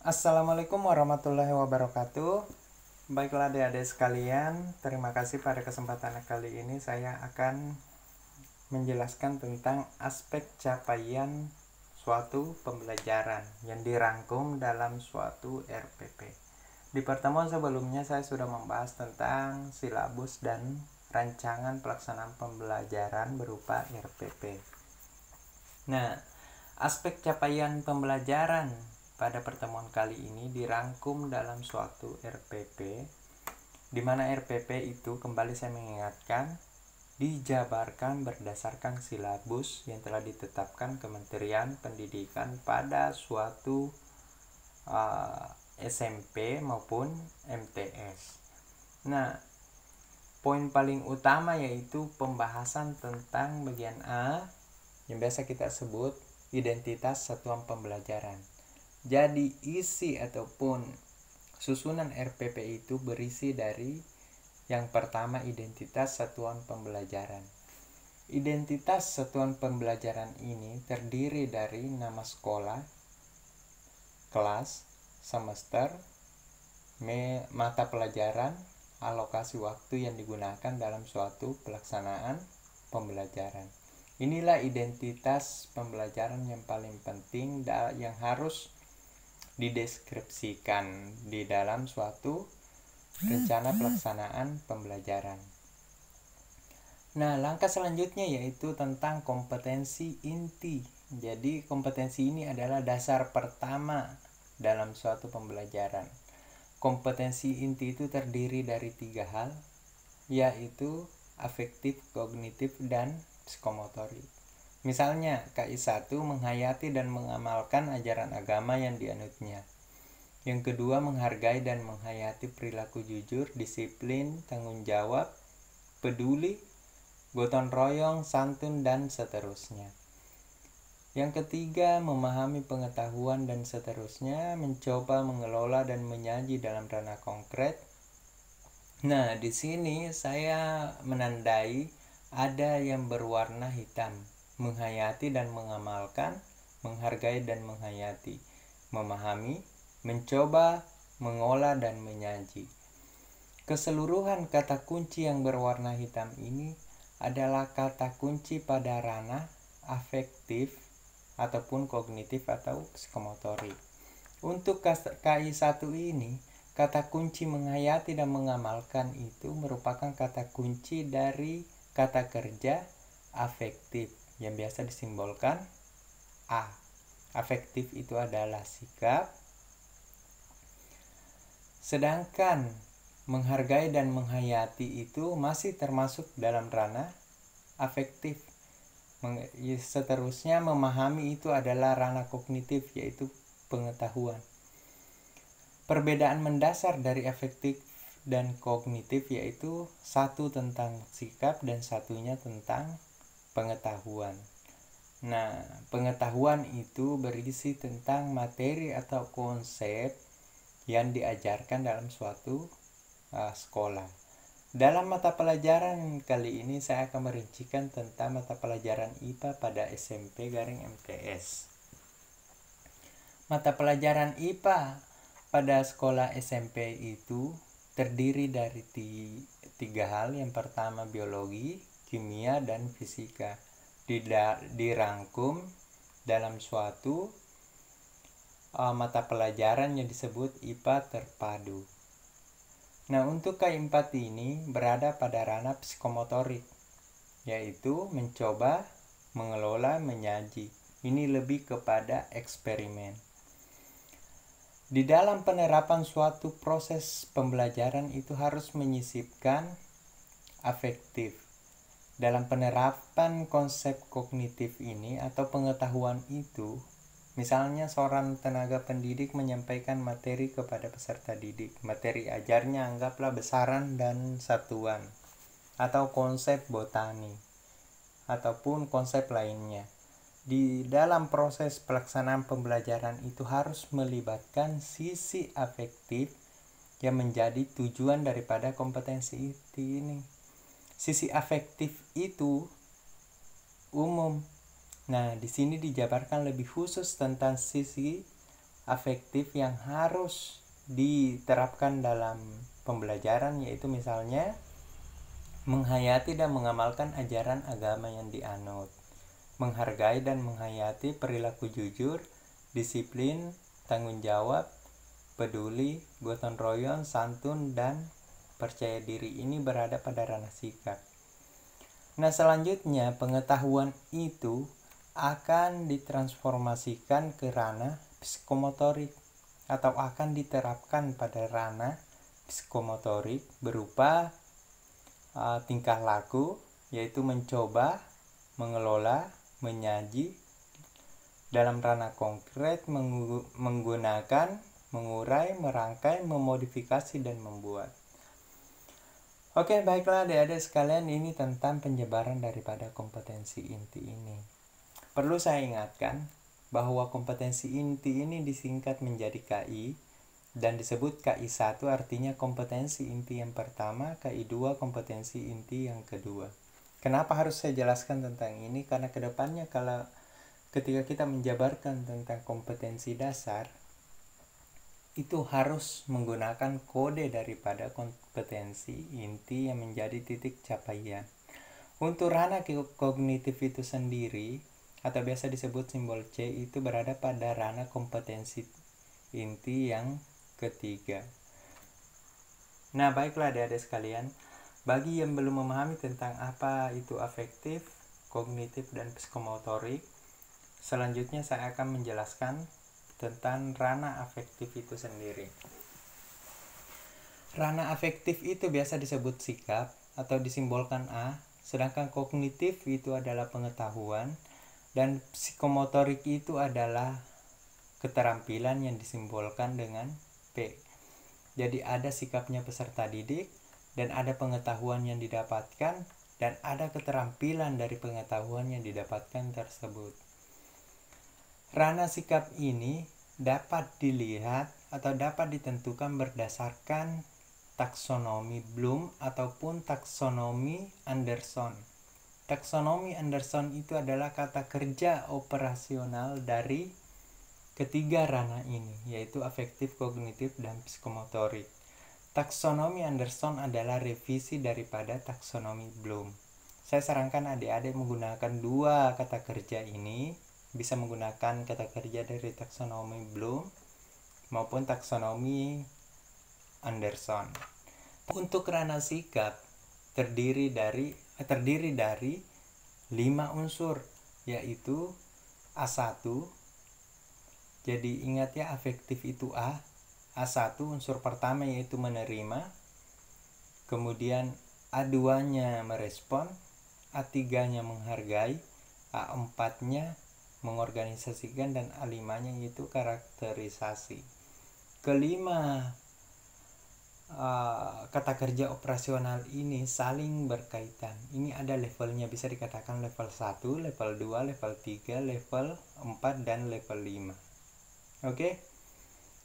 Assalamualaikum warahmatullahi wabarakatuh. Baiklah adik-adik sekalian, terima kasih pada kesempatan kali ini saya akan menjelaskan tentang aspek capaian suatu pembelajaran yang dirangkum dalam suatu RPP. Di pertemuan sebelumnya saya sudah membahas tentang silabus dan rancangan pelaksanaan pembelajaran berupa RPP. Nah, aspek capaian pembelajaran pada pertemuan kali ini dirangkum dalam suatu RPP, di mana RPP itu, kembali saya mengingatkan, dijabarkan berdasarkan silabus yang telah ditetapkan Kementerian Pendidikan pada suatu SMP maupun MTS. Nah, poin paling utama yaitu pembahasan tentang bagian A yang biasa kita sebut identitas satuan pembelajaran. Jadi isi ataupun susunan RPP itu berisi dari yang pertama, identitas satuan pembelajaran. Identitas satuan pembelajaran ini terdiri dari nama sekolah, kelas, semester, mata pelajaran, alokasi waktu yang digunakan dalam suatu pelaksanaan pembelajaran. Inilah identitas pembelajaran yang paling penting yang harus dideskripsikan di dalam suatu rencana pelaksanaan pembelajaran. Nah, langkah selanjutnya yaitu tentang kompetensi inti. Jadi, kompetensi ini adalah dasar pertama dalam suatu pembelajaran. Kompetensi inti itu terdiri dari 3 hal, yaitu afektif, kognitif, dan psikomotorik. Misalnya, KI1 menghayati dan mengamalkan ajaran agama yang dianutnya. Yang kedua, menghargai dan menghayati perilaku jujur, disiplin, tanggung jawab, peduli, gotong royong, santun, dan seterusnya. Yang ketiga, memahami pengetahuan dan seterusnya, mencoba mengelola dan menyaji dalam ranah konkret. Nah, di sini saya menandai ada yang berwarna hitam, menghayati dan mengamalkan, menghargai dan menghayati, memahami, mencoba, mengolah, dan menyaji. Keseluruhan kata kunci yang berwarna hitam ini adalah kata kunci pada ranah afektif ataupun kognitif atau psikomotorik. Untuk KI1 ini, kata kunci menghayati dan mengamalkan itu merupakan kata kunci dari kata kerja afektif yang biasa disimbolkan A. Afektif itu adalah sikap, sedangkan menghargai dan menghayati itu masih termasuk dalam ranah afektif. Seterusnya, memahami itu adalah ranah kognitif, yaitu pengetahuan. Perbedaan mendasar dari afektif dan kognitif yaitu satu tentang sikap dan satunya tentang pengetahuan. Nah, pengetahuan itu berisi tentang materi atau konsep yang diajarkan dalam suatu sekolah. Dalam mata pelajaran kali ini saya akan merincikan tentang mata pelajaran IPA pada SMP/MTS. Mata pelajaran IPA pada sekolah SMP itu terdiri dari 3 hal. Yang pertama, biologi, kimia, dan fisika. Dirangkum dalam suatu mata pelajaran yang disebut IPA terpadu. Nah, untuk K4 ini berada pada ranah psikomotorik, yaitu mencoba, mengelola, menyaji. Ini lebih kepada eksperimen. Di dalam penerapan suatu proses pembelajaran itu harus menyisipkan afektif. Dalam penerapan konsep kognitif ini atau pengetahuan itu, misalnya seorang tenaga pendidik menyampaikan materi kepada peserta didik. Materi ajarnya anggaplah besaran dan satuan, atau konsep botani, ataupun konsep lainnya. Di dalam proses pelaksanaan pembelajaran itu harus melibatkan sisi afektif yang menjadi tujuan daripada kompetensi ini. Sisi afektif itu umum. Nah, di sini dijabarkan lebih khusus tentang sisi afektif yang harus diterapkan dalam pembelajaran, yaitu misalnya menghayati dan mengamalkan ajaran agama yang dianut, menghargai dan menghayati perilaku jujur, disiplin, tanggung jawab, peduli, gotong royong, santun, dan percaya diri. Ini berada pada ranah sikap. Nah, selanjutnya pengetahuan itu akan ditransformasikan ke ranah psikomotorik atau akan diterapkan pada ranah psikomotorik berupa tingkah laku, yaitu mencoba, mengelola, menyaji dalam ranah konkret, menggunakan, mengurai, merangkai, memodifikasi, dan membuat. Oke, baiklah adik-adik sekalian, ini tentang penyebaran daripada kompetensi inti ini. Perlu saya ingatkan bahwa kompetensi inti ini disingkat menjadi KI dan disebut KI1, artinya kompetensi inti yang pertama, KI2 kompetensi inti yang kedua. Kenapa harus saya jelaskan tentang ini? Karena kedepannya ketika kita menjabarkan tentang kompetensi dasar, itu harus menggunakan kode daripada kompetensi inti yang menjadi titik capaian. Untuk ranah kognitif itu sendiri, atau biasa disebut simbol C, itu berada pada ranah kompetensi inti yang ketiga. Nah, baiklah adik-adik sekalian, bagi yang belum memahami tentang apa itu afektif, kognitif, dan psikomotorik, selanjutnya saya akan menjelaskan tentang ranah afektif itu sendiri. Ranah afektif itu biasa disebut sikap atau disimbolkan A, sedangkan kognitif itu adalah pengetahuan, dan psikomotorik itu adalah keterampilan yang disimbolkan dengan P. Jadi ada sikapnya peserta didik, dan ada pengetahuan yang didapatkan, dan ada keterampilan dari pengetahuan yang didapatkan tersebut. Ranah sikap ini dapat dilihat atau dapat ditentukan berdasarkan taksonomi Bloom ataupun taksonomi Anderson. Taksonomi Anderson itu adalah kata kerja operasional dari ketiga ranah ini, yaitu afektif, kognitif, dan psikomotorik. Taksonomi Anderson adalah revisi daripada taksonomi Bloom. Saya sarankan adik-adik menggunakan dua kata kerja ini, bisa menggunakan kata kerja dari taksonomi Bloom maupun taksonomi Anderson. Untuk ranah sikap terdiri dari 5 unsur, yaitu A1. Jadi ingat ya, afektif itu A1 unsur pertama yaitu menerima, kemudian A2-nya merespon, A3-nya menghargai, A4-nya mengorganisasikan, dan A5-nya yaitu karakterisasi. Kelima kata kerja operasional ini saling berkaitan. Ini ada levelnya, bisa dikatakan level 1, level 2, level 3, level 4, dan level 5. Oke.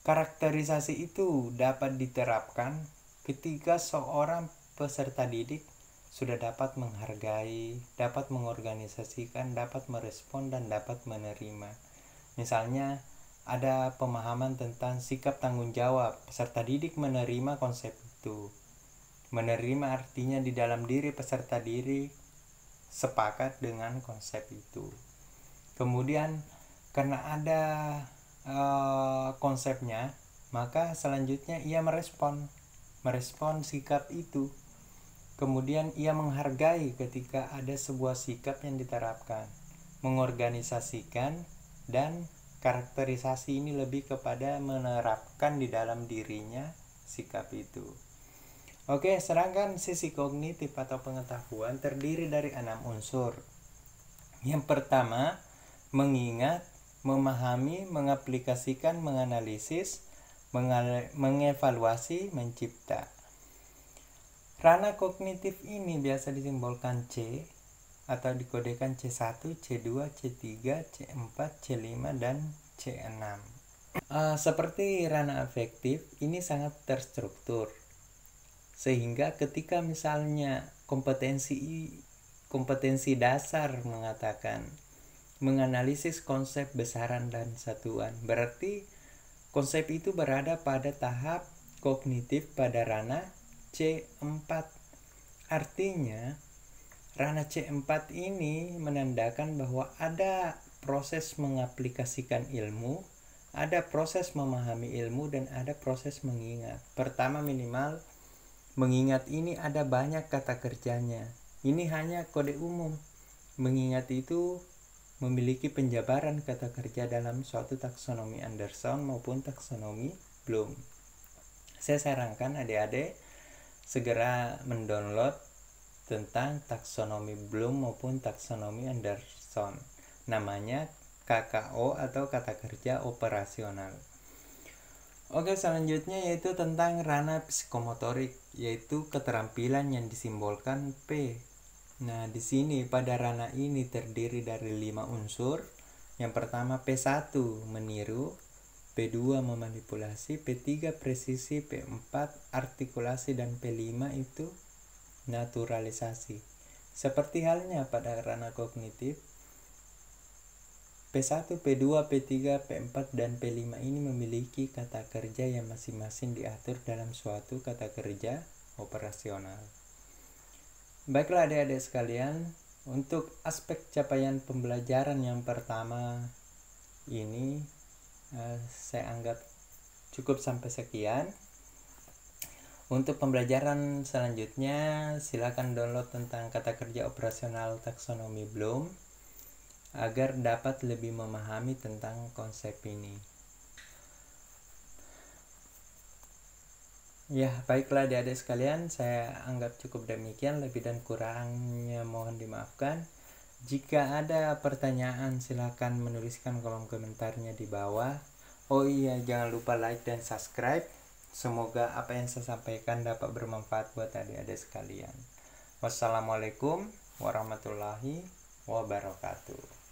Karakterisasi itu dapat diterapkan ketika seorang peserta didik sudah dapat menghargai, dapat mengorganisasikan, dapat merespon, dan dapat menerima. Misalnya ada pemahaman tentang sikap tanggung jawab, peserta didik menerima konsep itu. Menerima artinya di dalam diri peserta didik sepakat dengan konsep itu. Kemudian karena ada konsepnya, maka selanjutnya ia merespon sikap itu. Kemudian ia menghargai ketika ada sebuah sikap yang diterapkan, mengorganisasikan, dan karakterisasi ini lebih kepada menerapkan di dalam dirinya sikap itu. Oke, sedangkan sisi kognitif atau pengetahuan terdiri dari 6 unsur. Yang pertama, mengingat, memahami, mengaplikasikan, menganalisis, mengevaluasi, mencipta. Ranah kognitif ini biasa disimbolkan C atau dikodekan C1, C2, C3, C4, C5, dan C6. Seperti ranah afektif, ini sangat terstruktur. Sehingga ketika misalnya kompetensi dasar mengatakan menganalisis konsep besaran dan satuan, berarti Konsep itu berada pada tahap kognitif pada ranah C4. Artinya, ranah C4 ini menandakan bahwa ada proses mengaplikasikan ilmu, ada proses memahami ilmu, dan ada proses mengingat. Pertama, minimal mengingat ini ada banyak kata kerjanya. Ini hanya kode umum. Mengingat itu memiliki penjabaran kata kerja dalam suatu taksonomi Anderson maupun taksonomi Bloom. Saya sarankan adik-adik segera mendownload tentang taksonomi Bloom maupun taksonomi Anderson. Namanya KKO atau kata kerja operasional. Oke, selanjutnya yaitu tentang ranah psikomotorik, yaitu keterampilan yang disimbolkan P. Nah, di sini pada ranah ini terdiri dari 5 unsur. Yang pertama P1 meniru, P2 memanipulasi, P3 presisi, P4 artikulasi, dan P5 itu naturalisasi. Seperti halnya pada ranah kognitif, P1, P2, P3, P4, dan P5 ini memiliki kata kerja yang masing-masing diatur dalam suatu kata kerja operasional. Baiklah adik-adik sekalian, untuk aspek capaian pembelajaran yang pertama ini saya anggap cukup sampai sekian. Untuk pembelajaran selanjutnya silakan download tentang kata kerja operasional taksonomi Bloom agar dapat lebih memahami tentang konsep ini. Ya, baiklah adik-adik sekalian, saya anggap cukup demikian, lebih dan kurangnya mohon dimaafkan. Jika ada pertanyaan silakan menuliskan kolom komentarnya di bawah. Oh iya, jangan lupa like dan subscribe. Semoga apa yang saya sampaikan dapat bermanfaat buat adik-adik sekalian. Wassalamualaikum warahmatullahi wabarakatuh.